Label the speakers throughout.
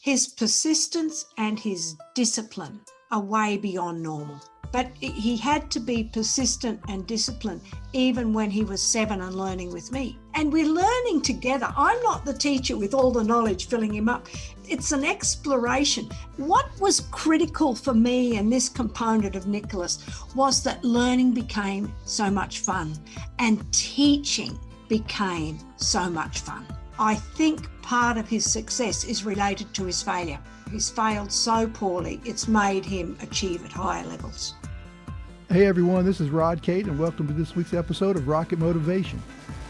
Speaker 1: His persistence and his discipline are way beyond normal. But he had to be persistent and disciplined even when he was 7 and learning with me. And we're learning together. I'm not the teacher with all the knowledge filling him up. It's an exploration. What was critical for me in this component of Nicholas was that learning became so much fun and teaching became so much fun. I think part of his success is related to his failure. He's failed so poorly, it's made him achieve at higher levels.
Speaker 2: Hey everyone, this is Rod Cate and welcome to this week's episode of Rocket Motivation.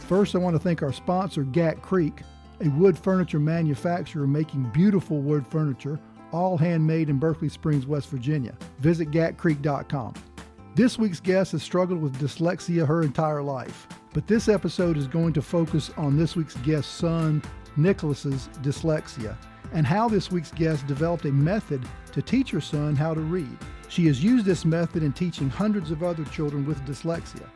Speaker 2: First, I want to thank our sponsor, Gat Creek, a wood furniture manufacturer making beautiful wood furniture, all handmade in Berkeley Springs, West Virginia. Visit gatcreek.com. This week's guest has struggled with dyslexia her entire life, but this episode is going to focus on this week's guest's son, Nicholas's dyslexia, and how this week's guest developed a method to teach her son how to read. She has used this method in teaching hundreds of other children with dyslexia.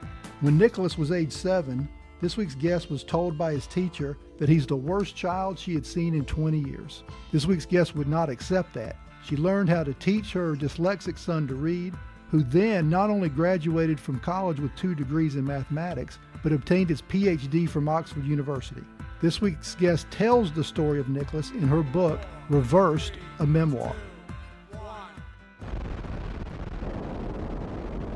Speaker 2: When Nicholas was age 7, this week's guest was told by his teacher that he's the worst child she had seen in 20 years. This week's guest would not accept that. She learned how to teach her dyslexic son to read, who then not only graduated from college with 2 degrees in mathematics, but obtained his PhD from Oxford University. This week's guest tells the story of Nicholas in her book, Reversed, a Memoir.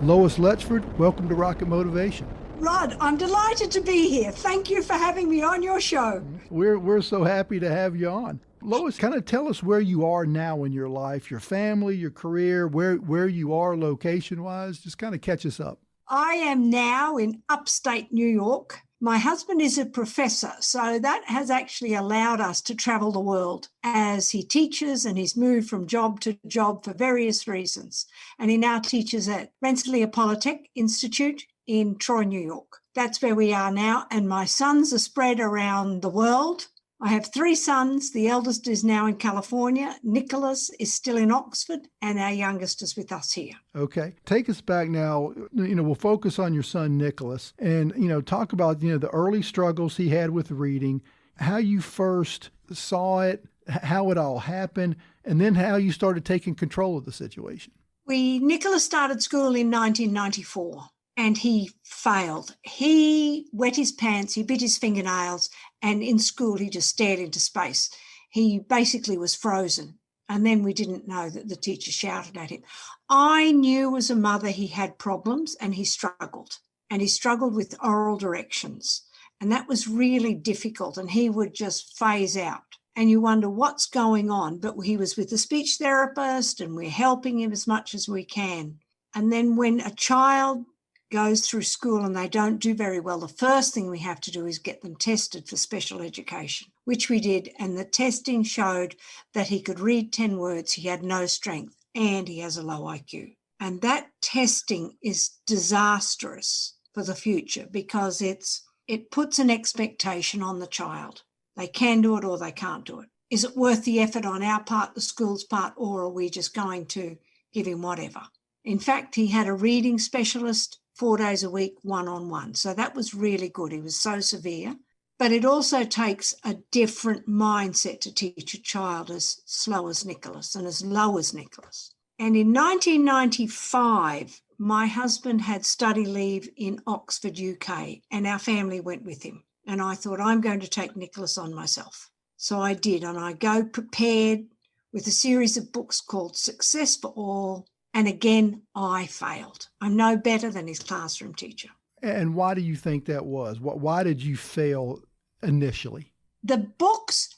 Speaker 2: Lois Letchford, welcome to Rocket Motivation.
Speaker 1: Rod, I'm delighted to be here. Thank you for having me on your show.
Speaker 2: We're so happy to have you on. Lois, kind of tell us where you are now in your life, your family, your career, where you are location-wise. Just kind of catch us up.
Speaker 1: I am now in upstate New York. My husband is a professor, so that has actually allowed us to travel the world as he teaches, and he's moved from job to job for various reasons. And he now teaches at Rensselaer Polytech Institute in Troy, New York. That's where we are now. And my sons are spread around the world. I have 3 sons. The eldest is now in California. Nicholas is still in Oxford, and our youngest is with us here.
Speaker 2: Okay. Take us back now. We'll focus on your son, Nicholas, and, talk about, the early struggles he had with reading, how you first saw it, how it all happened, and then how you started taking control of the situation.
Speaker 1: Nicholas started school in 1994. And he failed. He wet his pants, he bit his fingernails, and in school he just stared into space. He basically was frozen. And then we didn't know that the teacher shouted at him. I knew as a mother he had problems and he struggled. And he struggled with oral directions. And that was really difficult. And he would just phase out. And you wonder what's going on. But he was with a speech therapist and we're helping him as much as we can. And then when a child goes through school and they don't do very well, the first thing we have to do is get them tested for special education, which we did. And the testing showed that he could read 10 words, he had no strength, and he has a low IQ. And that testing is disastrous for the future because it puts an expectation on the child. They can do it or they can't do it. Is it worth the effort on our part, the school's part, or are we just going to give him whatever? In fact, he had a reading specialist 4 days a week, one-on-one. So that was really good. He was so severe. But it also takes a different mindset to teach a child as slow as Nicholas and as low as Nicholas. And in 1995, my husband had study leave in Oxford, UK, and our family went with him. And I thought, I'm going to take Nicholas on myself. So I did, and I go prepared with a series of books called Success for All. And again, I failed. I'm no better than his classroom teacher.
Speaker 2: And why do you think that was? Why did you fail initially?
Speaker 1: The books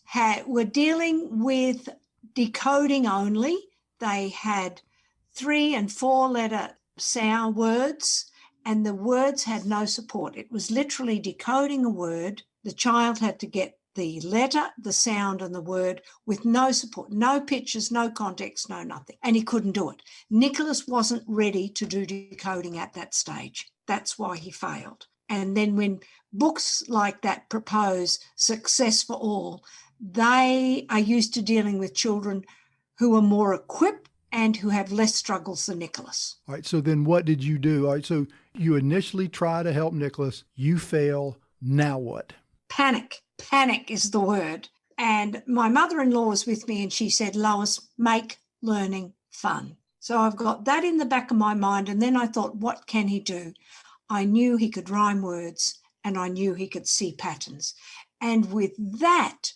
Speaker 1: were dealing with decoding only. They had 3- and 4-letter sound words, and the words had no support. It was literally decoding a word. The child had to get the letter, the sound, and the word with no support, no pictures, no context, no nothing. And he couldn't do it. Nicholas wasn't ready to do decoding at that stage. That's why he failed. And then when books like that propose Success for All, they are used to dealing with children who are more equipped and who have less struggles than Nicholas.
Speaker 2: All right, so then what did you do? All right, so you initially try to help Nicholas, you fail, now what?
Speaker 1: Panic. Panic is the word. And my mother-in-law was with me and she said, Lois, make learning fun. So I've got that in the back of my mind. And then I thought, what can he do? I knew he could rhyme words and I knew he could see patterns. And with that,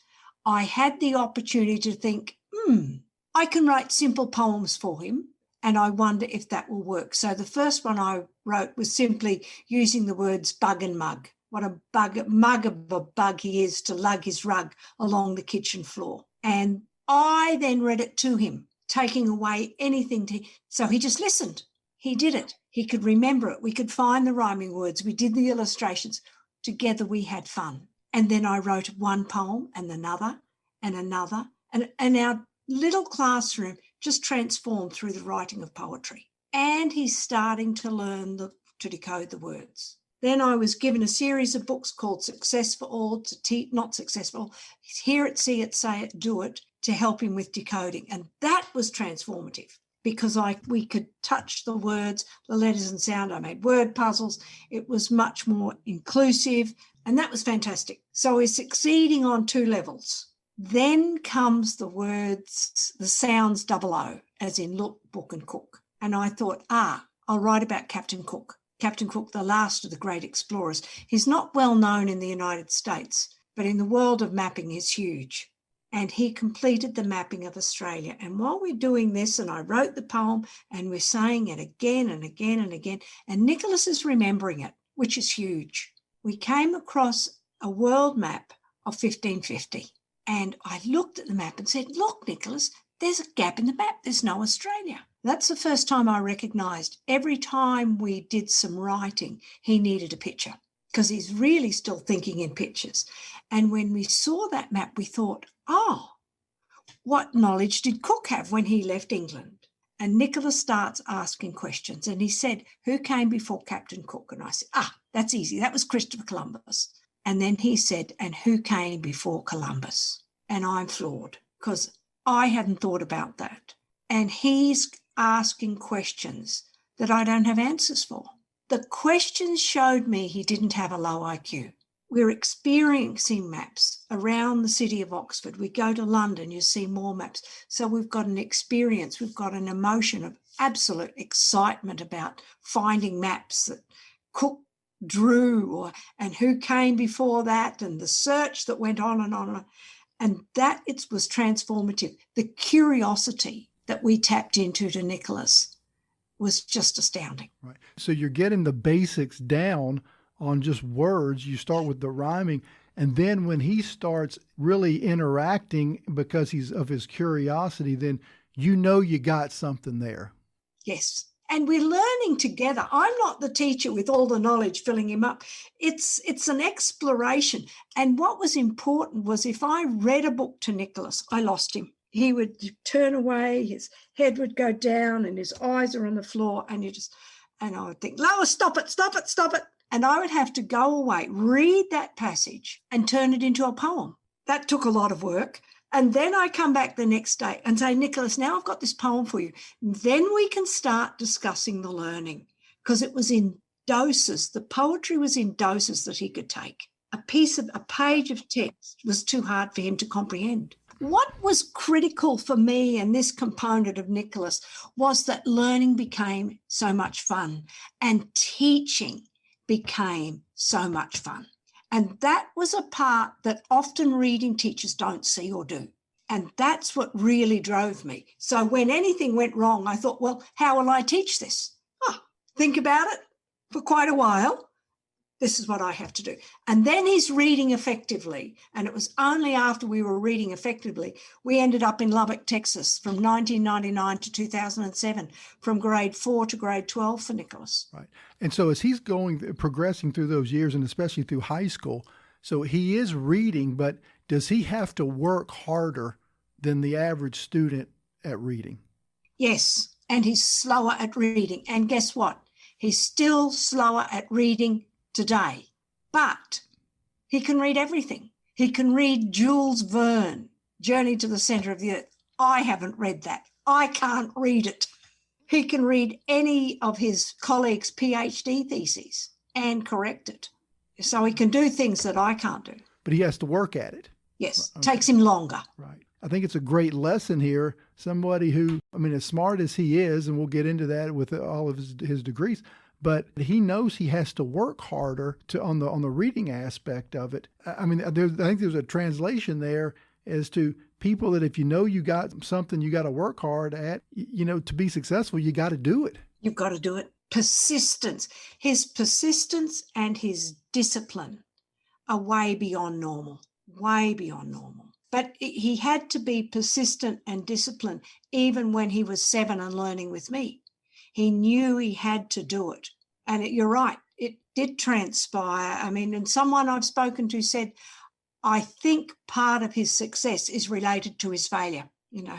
Speaker 1: I had the opportunity to think, I can write simple poems for him. And I wonder if that will work. So the first one I wrote was simply using the words bug and mug. What a mug of a bug he is to lug his rug along the kitchen floor. And I then read it to him, taking away anything. So he just listened. He did it. He could remember it. We could find the rhyming words. We did the illustrations. Together we had fun. And then I wrote one poem and another and another. And our little classroom just transformed through the writing of poetry. And he's starting to learn to decode the words. Then I was given a series of books called Success for All, not successful, Hear It, See It, Say It, Do It, to help him with decoding. And that was transformative because we could touch the words, the letters and sound. I made word puzzles. It was much more inclusive, and that was fantastic. So we're succeeding on 2 levels. Then comes the words, the sounds double O, as in look, book and cook. And I thought, I'll write about Captain Cook. Captain Cook, the last of the great explorers. He's not well known in the United States, but in the world of mapping he's huge. And he completed the mapping of Australia. And while we're doing this, and I wrote the poem, and we're saying it again and again and again, and Nicholas is remembering it, which is huge. We came across a world map of 1550. And I looked at the map and said, look, Nicholas, there's a gap in the map. There's no Australia. That's the first time I recognised every time we did some writing, he needed a picture because he's really still thinking in pictures. And when we saw that map, we thought, what knowledge did Cook have when he left England? And Nicholas starts asking questions. And he said, who came before Captain Cook? And I said, that's easy. That was Christopher Columbus. And then he said, and who came before Columbus? And I'm floored because I hadn't thought about that. And he's asking questions that I don't have answers for. The questions showed me he didn't have a low IQ. We're experiencing maps around the city of Oxford. We go to London, you see more maps. So we've got an experience, we've got an emotion of absolute excitement about finding maps that Cook drew and who came before that and the search that went on and on. And that it was transformative. The curiosity that we tapped into to Nicholas was just astounding.
Speaker 2: Right. So you're getting the basics down on just words. You start with the rhyming, and then when he starts really interacting because he's of his curiosity, then you got something there.
Speaker 1: Yes. And we're learning together. I'm not the teacher with all the knowledge filling him up. It's an exploration. And what was important was if I read a book to Nicholas, I lost him. He would turn away, his head would go down and his eyes are on the floor and I would think, Lois, stop it. And I would have to go away, read that passage and turn it into a poem. That took a lot of work. And then I come back the next day and say, Nicholas, now I've got this poem for you. Then we can start discussing the learning because it was in doses. The poetry was in doses that he could take. A page of text was too hard for him to comprehend. What was critical for me in this component of Nicholas was that learning became so much fun and teaching became so much fun. And that was a part that often reading teachers don't see or do. And that's what really drove me. So when anything went wrong, I thought, well, how will I teach this? Think about it for quite a while. This is what I have to do. And then he's reading effectively. And it was only after we were reading effectively, we ended up in Lubbock, Texas from 1999 to 2007, from grade 4 to grade 12 for Nicholas.
Speaker 2: Right. And so as he's progressing through those years and especially through high school, so he is reading, but does he have to work harder than the average student at reading?
Speaker 1: Yes. And he's slower at reading. And guess what? He's still slower at reading today, but he can read everything. He can read Jules Verne, Journey to the Centre of the Earth. I haven't read that. I can't read it. He can read any of his colleagues' PhD theses and correct it. So he can do things that I can't do.
Speaker 2: But he has to work at it.
Speaker 1: Yes,
Speaker 2: Okay.
Speaker 1: takes him longer.
Speaker 2: Right. I think it's a great lesson here. Somebody who, I mean, as smart as he is, and we'll get into that with all of his degrees, but he knows he has to work harder on the reading aspect of it. I mean, I think there's a translation there as to people that if you know you got something you got to work hard at, to be successful, you got to do it.
Speaker 1: You've got to do it. Persistence. His persistence and his discipline are way beyond normal, way beyond normal. But he had to be persistent and disciplined even when he was 7 and learning with me. He knew he had to do it. And you're right, it did transpire. I mean, and someone I've spoken to said, I think part of his success is related to his failure.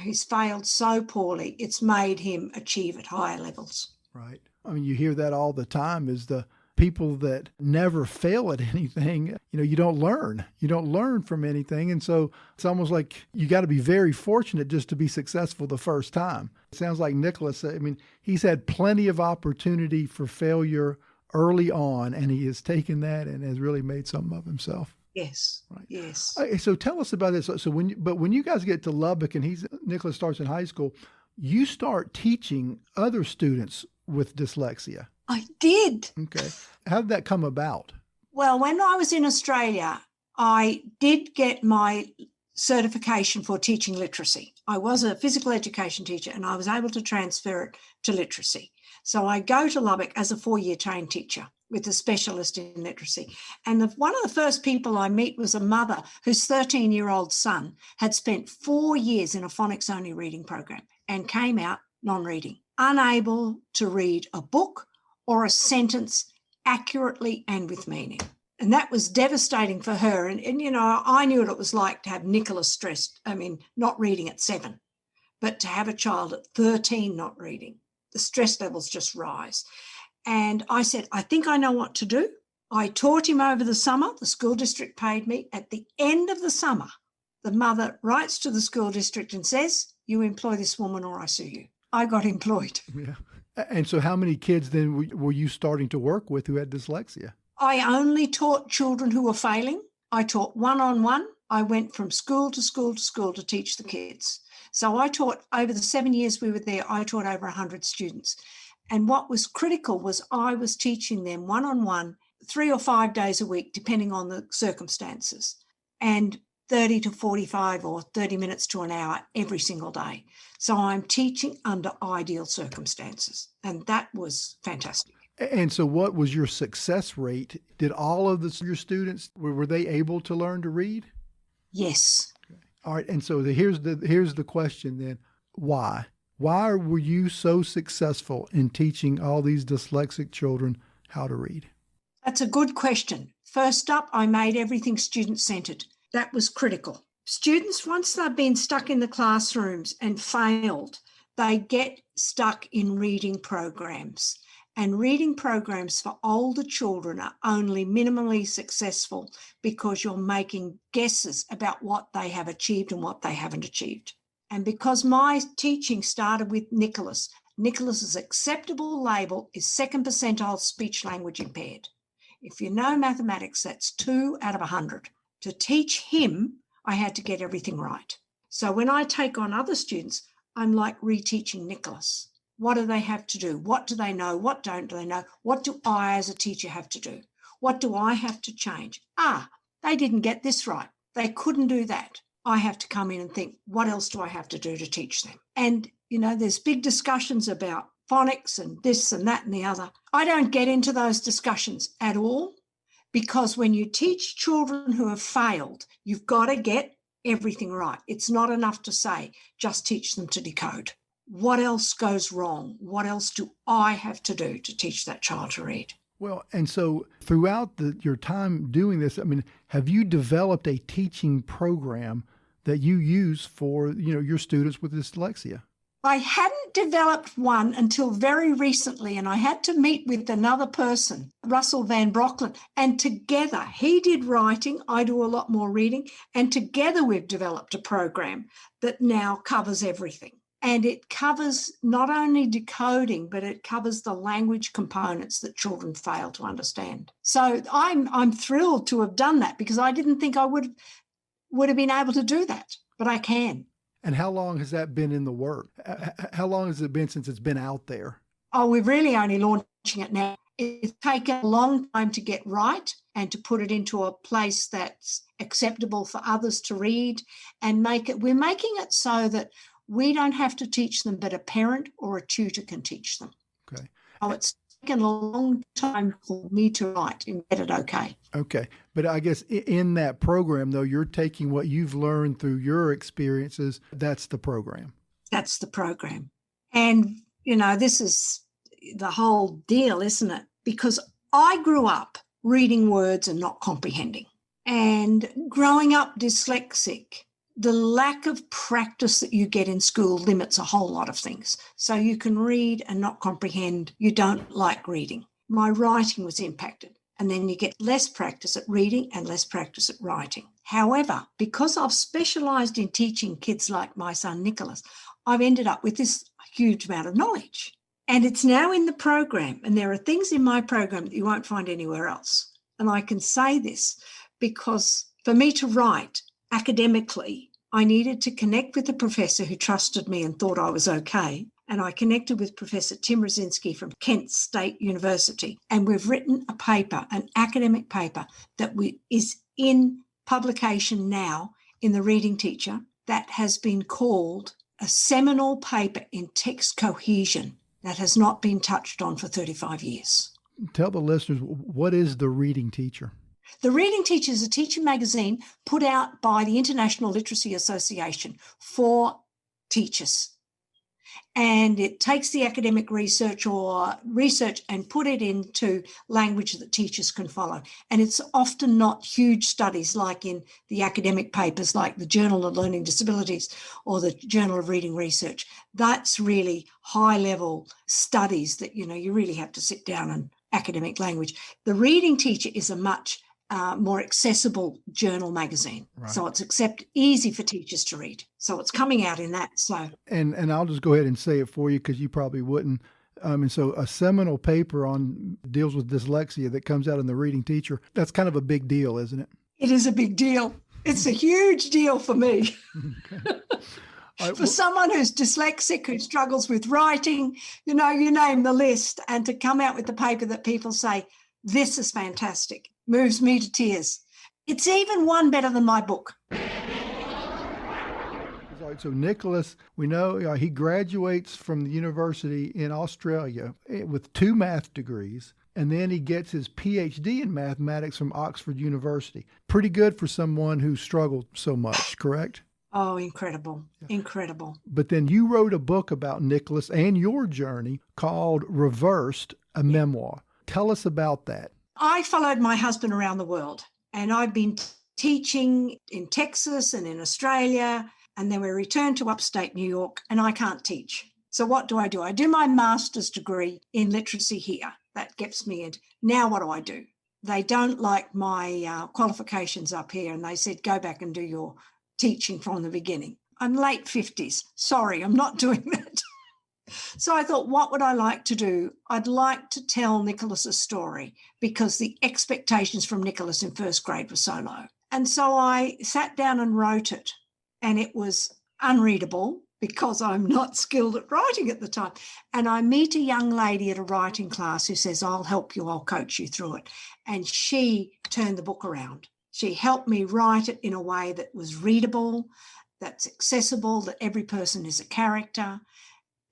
Speaker 1: He's failed so poorly, it's made him achieve at higher levels.
Speaker 2: Right. I mean, you hear that all the time is the people that never fail at anything, you don't learn. You don't learn from anything. And so it's almost like you got to be very fortunate just to be successful the first time. It sounds like Nicholas, I mean, he's had plenty of opportunity for failure early on, and he has taken that and has really made something of himself.
Speaker 1: Yes.
Speaker 2: Right.
Speaker 1: Yes.
Speaker 2: So tell us about this. So when you guys get to Lubbock and Nicholas starts in high school, you start teaching other students with dyslexia.
Speaker 1: I did.
Speaker 2: Okay. How did that come about?
Speaker 1: Well, when I was in Australia, I did get my certification for teaching literacy. I was a physical education teacher and I was able to transfer it to literacy. So I go to Lubbock as a 4-year trained teacher with a specialist in literacy. And one of the first people I meet was a mother whose 13-year-old son had spent 4 years in a phonics-only reading program and came out non-reading, unable to read a book or a sentence accurately and with meaning. And that was devastating for her. And I knew what it was like to have Nicholas not reading at 7, but to have a child at 13 not reading, the stress levels just rise. And I said, I think I know what to do. I taught him over the summer. The school district paid me. At the end of the summer, the mother writes to the school district and says, you employ this woman or I sue you. I got employed.
Speaker 2: Yeah. And so how many kids then were you starting to work with who had dyslexia?
Speaker 1: I only taught children who were failing. I taught one-on-one. I went from school to school to school to teach the kids. So I taught, over the 7 years we were there, I taught over 100 students. And what was critical was I was teaching them one-on-one 3 or 5 days a week, depending on the circumstances, and 30 to 45 or 30 minutes to an hour every single day. So I'm teaching under ideal circumstances, and that was fantastic.
Speaker 2: And so what was your success rate? Did all of your students, were they able to learn to read?
Speaker 1: Yes.
Speaker 2: Okay. All right. And so here's the question then. Why? Why were you so successful in teaching all these dyslexic children how to read?
Speaker 1: That's a good question. First up, I made everything student-centered. That was critical. Students, once they've been stuck in the classrooms and failed, they get stuck in reading programs. And reading programs for older children are only minimally successful because you're making guesses about what they have achieved and what they haven't achieved. And because my teaching started with Nicholas's acceptable label is 2nd percentile speech language impaired. If you know mathematics, that's 2 out of 100. To teach him, I had to get everything right. So when I take on other students, I'm like reteaching Nicholas. What do they have to do? What do they know? What don't they know? What do I as a teacher have to do? What do I have to change? They didn't get this right. They couldn't do that. I have to come in and think, what else do I have to do to teach them? And, there's big discussions about phonics and this and that and the other. I don't get into those discussions at all, because when you teach children who have failed, you've got to get everything right. It's not enough to say, just teach them to decode. What else goes wrong? What else do I have to do to teach that child to read?
Speaker 2: Well, and so throughout your time doing this, have you developed a teaching program that you use for, your students with dyslexia?
Speaker 1: I hadn't developed one until very recently, and I had to meet with another person, Russell Van Brocklen, and together he did writing, I do a lot more reading, and together we've developed a program that now covers everything. And it covers not only decoding, but it covers the language components that children fail to understand. So I'm thrilled to have done that, because I didn't think I would would have been able to do that, but I can.
Speaker 2: And how long has that been in the work? How long has it been since it's been out there?
Speaker 1: Oh, we're really only launching it now. It's taken a long time to get right and to put it into a place that's acceptable for others to read and we're making it so that we don't have to teach them, but a parent or a tutor can teach them.
Speaker 2: Okay.
Speaker 1: Oh, it's taken a long time for me to write and get it okay.
Speaker 2: Okay. But I guess in that program, though, you're taking what you've learned through your experiences. That's the program.
Speaker 1: That's the program. And, this is the whole deal, isn't it? Because I grew up reading words and not comprehending. And growing up dyslexic, the lack of practice that you get in school limits a whole lot of things. So you can read and not comprehend. You don't like reading. My writing was impacted. And then you get less practice at reading and less practice at writing. However, because I've specialised in teaching kids like my son Nicholas, I've ended up with this huge amount of knowledge. And it's now in the program. And there are things in my program that you won't find anywhere else. And I can say this because for me to write academically, I needed to connect with a professor who trusted me and thought I was okay. And I connected with Professor Tim Rosinski from Kent State University. And we've written a paper, an academic paper, that is in publication now in the Reading Teacher that has been called a seminal paper in text cohesion that has not been touched on for 35 years.
Speaker 2: Tell the listeners, what is the Reading Teacher?
Speaker 1: The Reading Teacher is a teacher magazine put out by the International Literacy Association for teachers. And it takes the academic research and put it into language that teachers can follow. And it's often not huge studies like in the academic papers like the Journal of Learning Disabilities or the Journal of Reading Research. That's really high-level studies that, you really have to sit down and academic language. The Reading Teacher is a much more accessible journal magazine. Right. So it's easy for teachers to read. So it's coming out in that. So
Speaker 2: and I'll just go ahead and say it for you because you probably wouldn't. And so a seminal paper deals with dyslexia that comes out in the Reading Teacher. That's kind of a big deal, isn't it?
Speaker 1: It is a big deal. It's a huge deal for me. Okay. For someone who's dyslexic, who struggles with writing, you name the list, and to come out with the paper that people say, this is fantastic, moves me to tears. It's even one better than my book.
Speaker 2: So Nicholas, we know he graduates from the university in Australia with 2 math degrees, and then he gets his PhD in mathematics from Oxford University. Pretty good for someone who struggled so much, correct?
Speaker 1: Oh, incredible. Yeah. Incredible.
Speaker 2: But then you wrote a book about Nicholas and your journey called Reversed, a memoir. Tell us about that.
Speaker 1: I followed my husband around the world, and I've been teaching in Texas and in Australia, and then we returned to upstate New York, and I can't teach. So what do? I do my master's degree in literacy here. That gets me in. Now what do? They don't like my qualifications up here, and they said, go back and do your teaching from the beginning. I'm late 50s. Sorry, I'm not doing that. So I thought, what would I like to do? I'd like to tell Nicholas's story because the expectations from Nicholas in first grade were so low. And so I sat down and wrote it, and it was unreadable because I'm not skilled at writing at the time. And I meet a young lady at a writing class who says, I'll help you, I'll coach you through it. And she turned the book around. She helped me write it in a way that was readable, that's accessible, that every person is a character.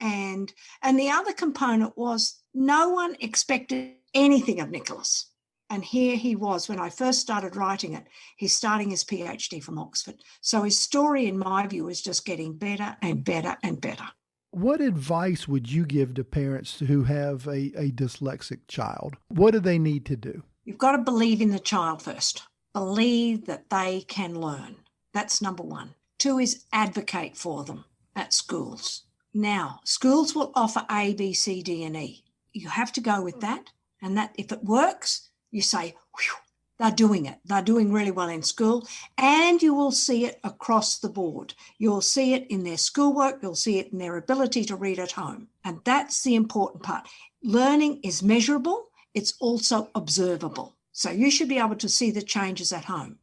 Speaker 1: And the other component was no one expected anything of Nicholas. And here he was, when I first started writing it, he's starting his PhD from Oxford. So his story, in my view, is just getting better and better and better.
Speaker 2: What advice would you give to parents who have a dyslexic child? What do they need to do?
Speaker 1: You've got to believe in the child first. Believe that they can learn. That's number one. 2 is advocate for them at schools. Now, schools will offer A, B, C, D, and E. You have to go with that. And that if it works, you say, whew, they're doing it. They're doing really well in school. And you will see it across the board. You'll see it in their schoolwork. You'll see it in their ability to read at home. And that's the important part. Learning is measurable. It's also observable. So you should be able to see the changes at home.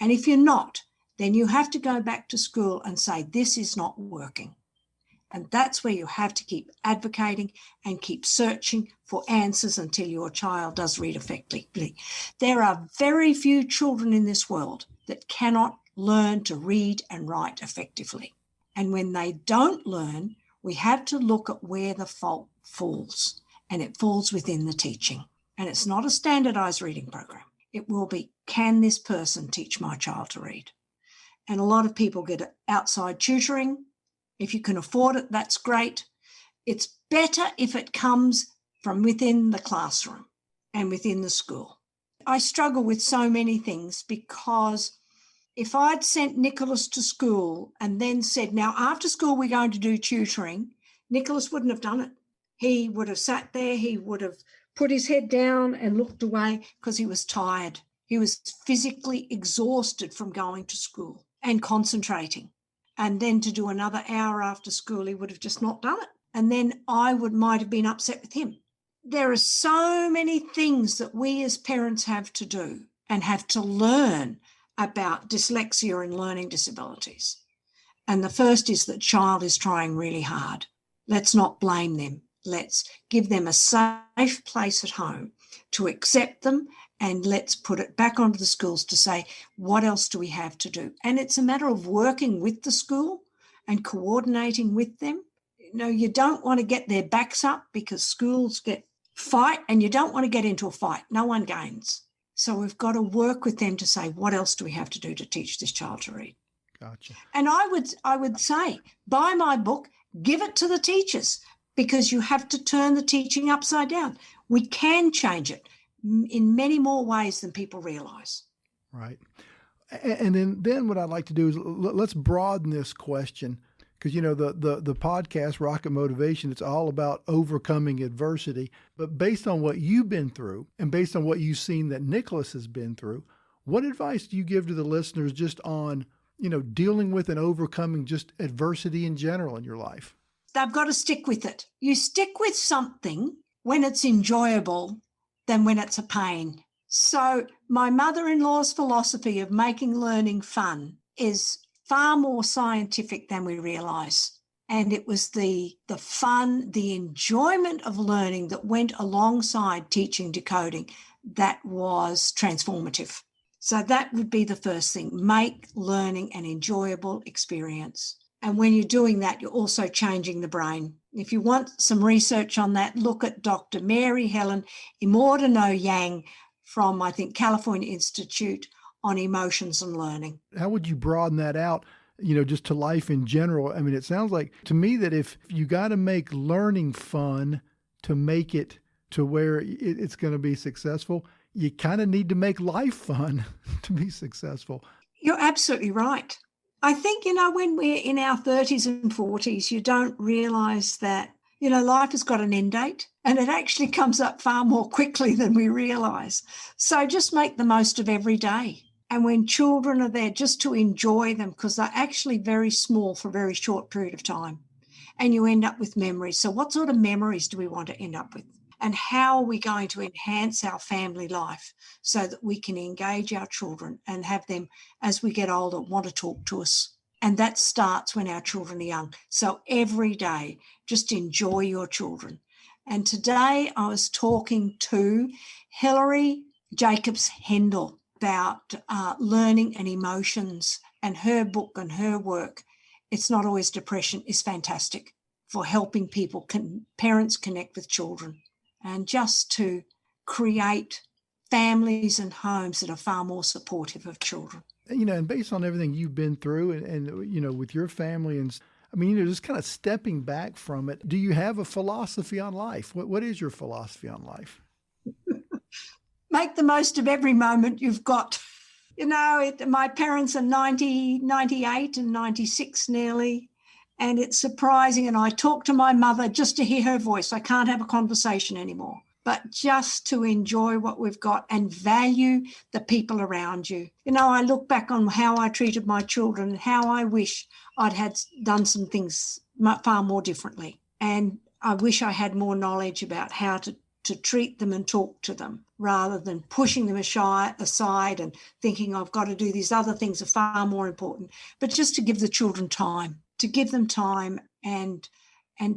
Speaker 1: And if you're not, then you have to go back to school and say, this is not working. And that's where you have to keep advocating and keep searching for answers until your child does read effectively. There are very few children in this world that cannot learn to read and write effectively. And when they don't learn, we have to look at where the fault falls. And it falls within the teaching. And it's not a standardized reading program. It will be, can this person teach my child to read? And a lot of people get outside tutoring. If you can afford it, that's great. It's better if it comes from within the classroom and within the school. I struggle with so many things because if I'd sent Nicholas to school and then said, now after school we're going to do tutoring, Nicholas wouldn't have done it. He would have sat there, he would have put his head down and looked away because he was tired. He was physically exhausted from going to school and concentrating. And then to do another hour after school, he would have just not done it. And then might have been upset with him. There are so many things that we as parents have to do and have to learn about dyslexia and learning disabilities. And the first is that child is trying really hard. Let's not blame them. Let's give them a safe place at home to accept them, and let's put it back onto the schools to say, what else do we have to do? And it's a matter of working with the school and coordinating with them. You don't want to get their backs up because schools fight, and you don't want to get into a fight. No one gains. So we've got to work with them to say, what else do we have to do to teach this child to read?
Speaker 2: Gotcha.
Speaker 1: And I would say, buy my book, give it to the teachers, because you have to turn the teaching upside down. We can change it in many more ways than people realize.
Speaker 2: Right. And then what I'd like to do is let's broaden this question, because, the podcast, Rocket Motivation, it's all about overcoming adversity. But based on what you've been through and based on what you've seen that Nicholas has been through, what advice do you give to the listeners just on, dealing with and overcoming just adversity in general in your life?
Speaker 1: They've got to stick with it. You stick with something when it's enjoyable than when it's a pain. So my mother-in-law's philosophy of making learning fun is far more scientific than we realise. And it was the fun, the enjoyment of learning that went alongside teaching decoding that was transformative. So that would be the first thing. Make learning an enjoyable experience. And when you're doing that, you're also changing the brain. If you want some research on that, look at Dr. Mary Helen Imordino-Yang from, I think, California Institute on Emotions and Learning.
Speaker 2: How would you broaden that out, just to life in general? I mean, it sounds like to me that if you got to make learning fun to make it to where it's going to be successful, you kind of need to make life fun to be successful.
Speaker 1: You're absolutely right. I think, when we're in our 30s and 40s, you don't realise that, life has got an end date, and it actually comes up far more quickly than we realise. So just make the most of every day. And when children are there, just to enjoy them, because they're actually very small for a very short period of time. And you end up with memories. So what sort of memories do we want to end up with? And how are we going to enhance our family life so that we can engage our children and have them, as we get older, want to talk to us? And that starts when our children are young. So every day, just enjoy your children. And today I was talking to Hilary Jacobs Hendel about learning and emotions, and her book and her work, It's Not Always Depression, is fantastic for helping parents connect with children, and just to create families and homes that are far more supportive of children.
Speaker 2: And based on everything you've been through and with your family and, just kind of stepping back from it, do you have a philosophy on life? What is your philosophy on life?
Speaker 1: Make the most of every moment you've got. My parents are 90, 98 and 96 nearly. And it's surprising. And I talk to my mother just to hear her voice. I can't have a conversation anymore, but just to enjoy what we've got and value the people around you. I look back on how I treated my children and how I wish I'd had done some things far more differently. And I wish I had more knowledge about how to to treat them and talk to them rather than pushing them aside and thinking I've got to do these other things are far more important, but just to give the children time, to give them time and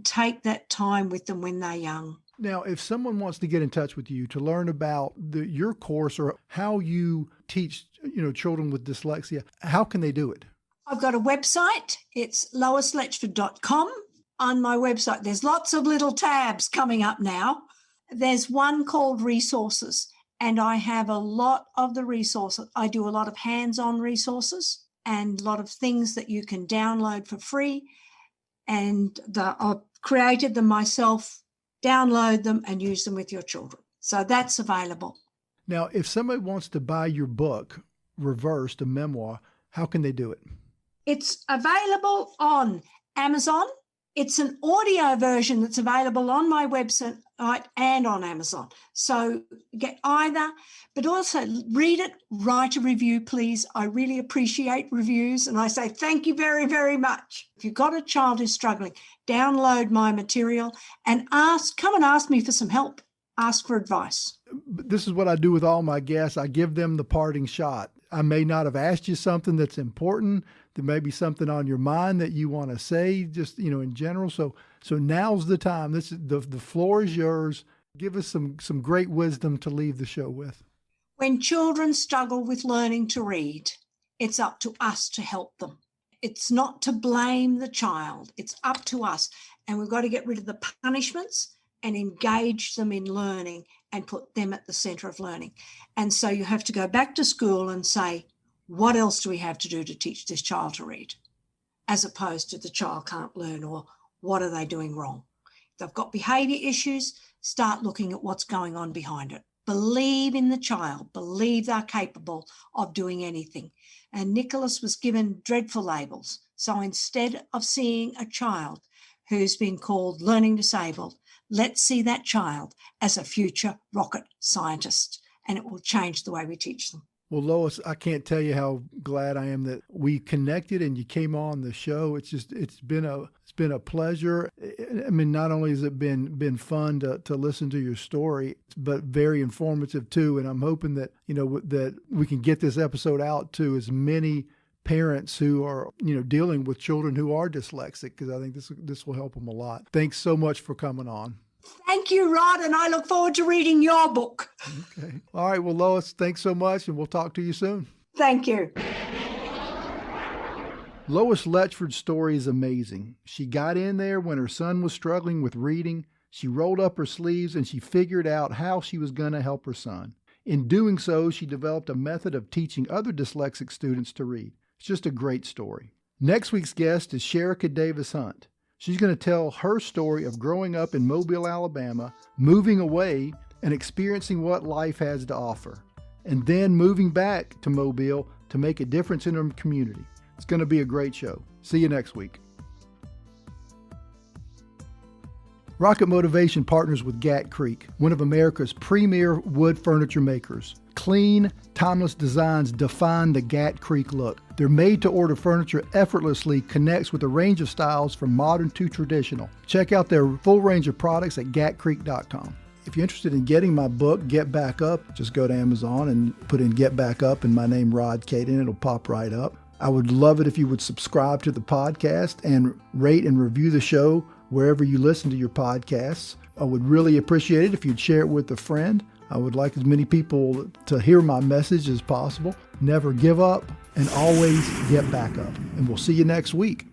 Speaker 1: take that time with them when they're young.
Speaker 2: Now, if someone wants to get in touch with you to learn about your course or how you teach, children with dyslexia, how can they do it?
Speaker 1: I've got a website. It's loisletchford.com. On my website, there's lots of little tabs coming up now. There's one called resources, and I have a lot of the resources. I do a lot of hands-on resources and a lot of things that you can download for free. And I've created them myself. Download them and use them with your children. So that's available.
Speaker 2: Now, if somebody wants to buy your book, Reversed, a memoir, how can they do it?
Speaker 1: It's available on Amazon. It's an audio version that's available on my website and on Amazon. So get either, but also read it, write a review, please. I really appreciate reviews. And I say thank you very, very much. If you've got a child who's struggling, download my material and come and ask me for some help. Ask for advice.
Speaker 2: This is what I do with all my guests. I give them the parting shot. I may not have asked you something that's important. There may be something on your mind that you want to say, just, in general. So now's the time. This is the floor is yours. Give us some great wisdom to leave the show with.
Speaker 1: When children struggle with learning to read, it's up to us to help them. It's not to blame the child. It's up to us. And we've got to get rid of the punishments and engage them in learning and put them at the center of learning. And so you have to go back to school and say, what else do we have to do to teach this child to read? As opposed to the child can't learn or what are they doing wrong? If they've got behavior issues, start looking at what's going on behind it. Believe in the child. Believe they're capable of doing anything. And Nicholas was given dreadful labels. So instead of seeing a child who's been called learning disabled, let's see that child as a future rocket scientist, and it will change the way we teach them.
Speaker 2: Well, Lois, I can't tell you how glad I am that we connected and you came on the show. It's been a pleasure. I mean, not only has it been fun to listen to your story, but very informative too. And I'm hoping that, that we can get this episode out to as many parents who are, dealing with children who are dyslexic, because I think this will help them a lot. Thanks so much for coming on.
Speaker 1: Thank you, Rod, and I look forward to reading your book.
Speaker 2: Okay. All right. Well, Lois, thanks so much, and we'll talk to you soon.
Speaker 1: Thank you.
Speaker 2: Lois Letchford's story is amazing. She got in there when her son was struggling with reading. She rolled up her sleeves, and she figured out how she was going to help her son. In doing so, she developed a method of teaching other dyslexic students to read. It's just a great story. Next week's guest is Sherika Davis Hunt. She's going to tell her story of growing up in Mobile, Alabama, moving away and experiencing what life has to offer, and then moving back to Mobile to make a difference in her community. It's going to be a great show. See you next week. Rocket Motivation partners with Gat Creek, one of America's premier wood furniture makers. Clean, timeless designs define the Gat Creek look. Their made-to-order furniture effortlessly connects with a range of styles from modern to traditional. Check out their full range of products at gatcreek.com. If you're interested in getting my book, Get Back Up, just go to Amazon and put in Get Back Up and my name, Rod Caden. It'll pop right up. I would love it if you would subscribe to the podcast and rate and review the show wherever you listen to your podcasts. I would really appreciate it if you'd share it with a friend. I would like as many people to hear my message as possible. Never give up and always get back up. And we'll see you next week.